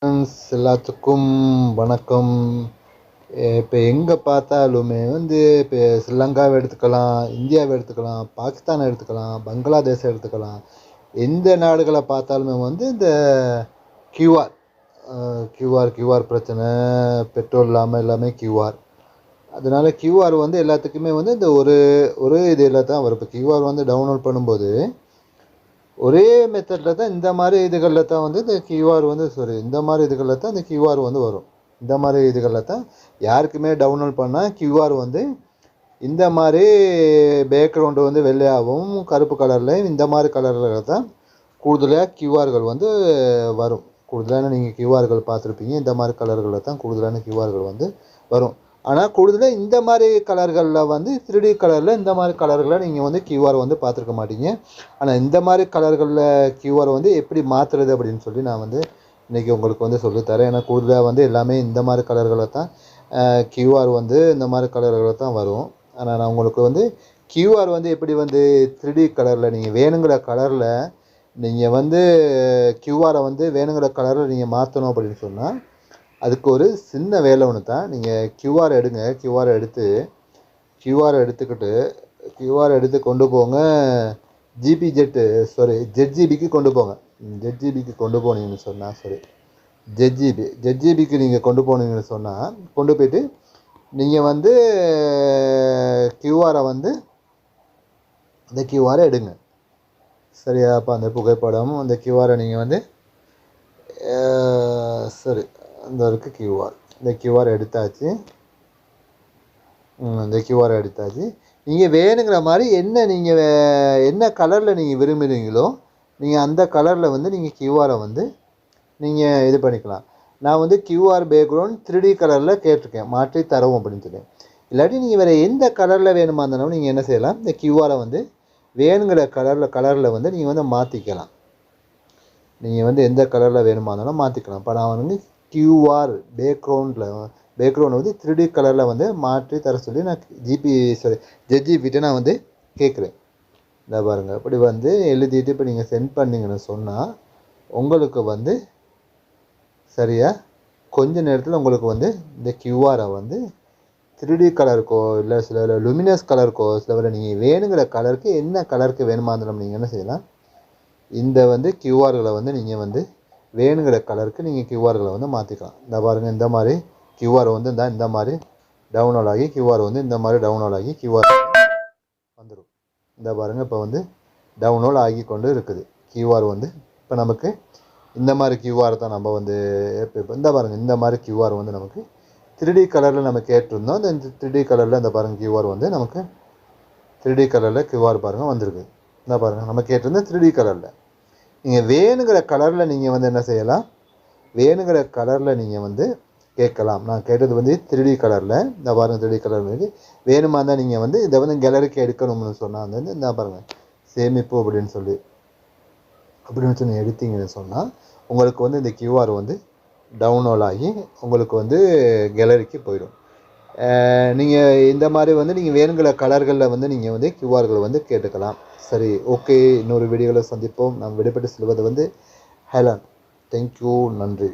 எல்லாத்துக்கும் வணக்கம். இப்போ எங்கே பார்த்தாலுமே வந்து இப்போ ஸ்ரீலங்காவை எடுத்துக்கலாம், இந்தியாவை எடுத்துக்கலாம், பாகிஸ்தானை எடுத்துக்கலாம், பங்களாதேஷை எடுத்துக்கலாம். எந்த நாடுகளை பார்த்தாலுமே வந்து இந்த கியூஆர் கியூஆர் பிரச்சனை, பெட்ரோல் இல்லாமல் எல்லாமே கியூஆர். அதனால கியூஆர் வந்து எல்லாத்துக்குமே வந்து இந்த ஒரு இதில் தான் வரும். இப்போ கியூஆர் வந்து டவுன்லோட் பண்ணும்போது ஒரே மெத்தடில் தான் இந்த மாதிரி இதுகளில் தான் வந்து இந்த கியூஆர் வந்து இந்த மாதிரி இதுகளில் தான் இந்த கியூஆர் வந்து வரும். இந்த மாதிரி இதுகளில் தான் யாருக்குமே டவுன்லோட் பண்ணால் கியூஆர் வந்து இந்த மாதிரி பேக்ரவுண்டு வந்து வெள்ளையாகவும் கருப்பு கலர்லையும் இந்த மாதிரி கலரில் தான் கூடுதலாக கியூஆர்கள் வந்து வரும். கூடுதலான நீங்கள் கியூஆர்கள் பார்த்துருப்பீங்க. இந்த மாதிரி கலர்களில் தான் கூடுதலான கியூஆர்கள் வந்து வரும். ஆனால் கூடுதலாக இந்த மாதிரி கலர்களில் வந்து 3D கலரில் இந்த மாதிரி கலர்களில் நீங்கள் வந்து கியூஆர் வந்து பார்த்துருக்க மாட்டீங்க. ஆனால் இந்த மாதிரி கலர்களில் கியூஆர் வந்து எப்படி மாற்றுறது அப்படின்னு சொல்லி நான் வந்து இன்றைக்கி உங்களுக்கு வந்து சொல்லித்தரேன். ஏன்னா கூடுதலாக வந்து எல்லாமே இந்த மாதிரி கலர்களை தான் கியூஆர் வந்து இந்த மாதிரி கலர்களில் தான் வரும். ஆனால் நான் உங்களுக்கு வந்து கியூஆர் வந்து எப்படி வந்து 3D கலரில் நீங்கள் வேணுங்கிற கலரில் நீங்கள் வந்து கியூஆரை வந்து வேணுங்கிற கலரில் நீங்கள் மாற்றணும் அப்படின்னு சொன்னால் அதுக்கு ஒரு சின்ன வேலை ஒன்று தான். நீங்கள் கியூஆர் எடுங்க. கியூஆரை எடுத்துக்கிட்டு கியூஆர் எடுத்து கொண்டு போங்க ஜெட்ஜிபிக்கு கொண்டு போங்க. ஜெட்ஜிபிக்கு கொண்டு போனீங்கன்னு சொன்னால் ஜெட்ஜிபிக்கு நீங்கள் கொண்டு போனீங்கன்னு சொன்னால் கொண்டு போயிட்டு நீங்கள் வந்து கியூஆரை வந்து அந்த கியூஆரை எடுங்க. சரியா? அப்போ அந்த புகைப்படம் அந்த கியூஆரை நீங்கள் வந்து இந்த இருக்கு கியூஆர். இந்த கியூஆர் எடுத்தாச்சு. நீங்கள் வேணுங்கிற மாதிரி என்ன கலரில் நீங்கள் விரும்புகிறீங்களோ நீங்கள் அந்த கலரில் வந்து நீங்கள் கியூஆரை வந்து நீங்கள் இது பண்ணிக்கலாம். நான் வந்து கியூஆர் பேக்ரவுண்ட் 3D கலரில் கேட்டிருக்கேன், மாற்றி தரவும் அப்படின்னு சொல்லி. இல்லாட்டி நீங்கள் வேறு எந்த கலரில் வேணுமா இருந்தாலும் நீங்கள் என்ன செய்யலாம், இந்த கியூஆரை வந்து வேணுங்கிற கலரில் வந்து நீங்கள் வந்து மாற்றிக்கலாம். நீங்கள் வந்து எந்த கலரில் வேணுமா இருந்தாலும் மாற்றிக்கலாம். இப்போ நான் வந்து கியூஆர் பேக்ரவுண்ட் வந்து 3D கலரில் வந்து மாற்றி தர சொல்லி நான் ஜெட்ஜிபிட்ட நான் வந்து கேட்குறேன். இந்த பாருங்கள், அப்படி வந்து எழுதிட்டு இப்போ நீங்கள் சென்ட் பண்ணிங்கன்னு சொன்னால் உங்களுக்கு வந்து சரியா கொஞ்ச நேரத்தில் உங்களுக்கு வந்து இந்த கியூஆரை வந்து 3D கலருக்கோ இல்லை சில லுமினஸ் கலருக்கோ சில நீங்கள் வேணுங்கிற கலருக்கு என்ன கலருக்கு வேணுமா இருந்தாலும் நீங்கள் என்ன செய்யலாம், இந்த வந்து கியூஆர்களை வந்து நீங்கள் வந்து வேணுங்கிற கலருக்கு நீங்கள் கியூஆர்களை வந்து மாற்றிக்கலாம். இந்த பாருங்கள், இந்த மாதிரி கியூஆர் வந்து இந்த மாதிரி டவுன்லோட் ஆகி கியூஆர் வந்து இந்த மாதிரி டவுன்லோட் ஆகி கியூஆர் வந்துடும். இந்த பாருங்கள், இப்போ வந்து டவுன்லோட் ஆகி கொண்டு இருக்குது கியூஆர் வந்து. இப்போ நமக்கு இந்த மாதிரி கியூஆர் தான் நம்ம வந்து இந்த பாருங்கள், இந்த மாதிரி கியூஆர் வந்து நமக்கு 3D கலரில் நம்ம கேட்டிருந்தோம். இந்த 3D கலரில் இந்த பாருங்கள் கியூஆர் வந்து நமக்கு 3D கலரில் கியூஆர் பாருங்கள் வந்திருக்கு. இந்த பாருங்கள், நம்ம கேட்டிருந்தோம் 3D கலரில். நீங்கள் வேணுங்கிற கலரில் நீங்கள் வந்து என்ன செய்யலாம், வேணுங்கிற கலரில் நீங்கள் வந்து கேட்கலாம். நான் கேட்டது வந்து 3D கலரில். இந்த பாருங்கள் 3D கலர் வந்து வேணுமா இருந்தால் நீங்கள் வந்து இதை வந்து கேலரிக்கு எடுக்கணும்னு சொன்னால் வந்து இந்த பாருங்கள் சேமிப்பு அப்படின்னு சொல்லி எடுத்தீங்கன்னு சொன்னால் உங்களுக்கு வந்து இந்த கியூஆர் வந்து டவுன்லோட் ஆகி உங்களுக்கு வந்து கேலரிக்கு போயிடும். நீங்கள் இந்த மாதிரி வந்து நீங்கள் வேணுங்கிற கலர்களில் வந்து நீங்கள் வந்து கியூஆர்களை வந்து கேட்டுக்கலாம். சரி, ஓகே, இன்னொரு வீடியோவில் சந்திப்போம். நாம் விடைபெற்று செல்வது வந்து ஹெலன். தேங்க்யூ, நன்றி.